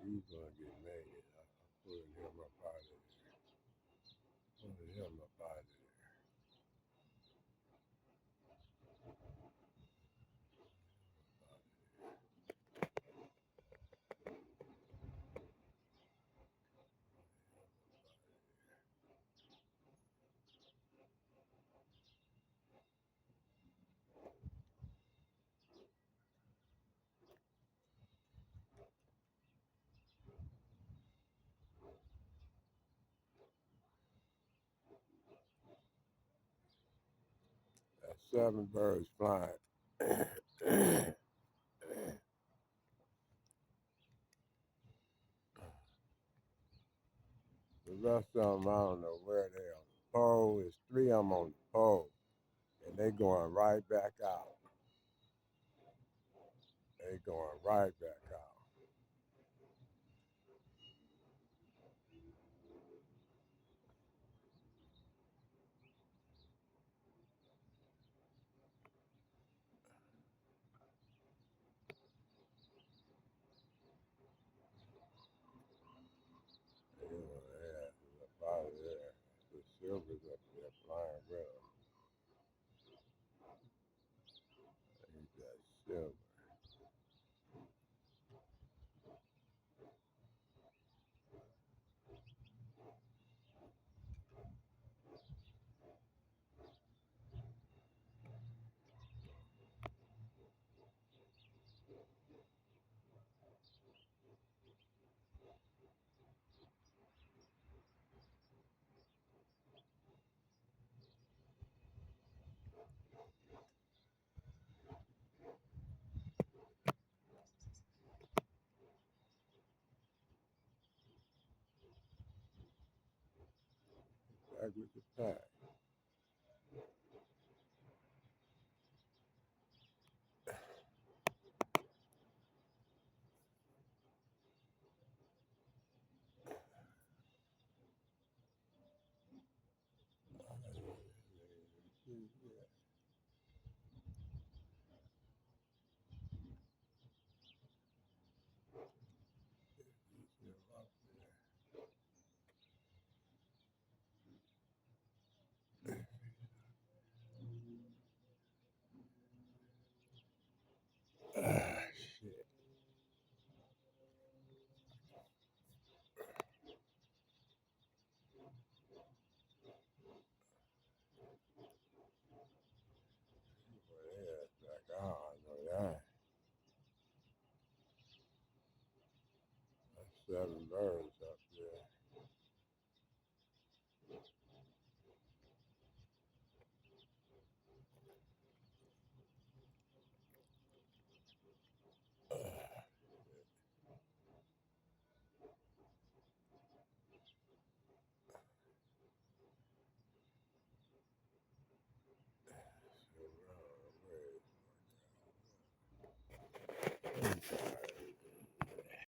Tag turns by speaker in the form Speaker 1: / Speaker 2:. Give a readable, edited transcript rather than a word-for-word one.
Speaker 1: He's gonna get mad. I'm pulling him up out of there. Pulling him up out of there. That's 7 birds flying. The rest of them, I don't know where they are on the pole. There's 3 of them on the pole, and they going right back out. They going right back out. They want their asses up out of there. The silver's up there flying with them. Ain't that silver? Back with the pack. Shit. Well, yeah, back on. I know that. That's 7 birds up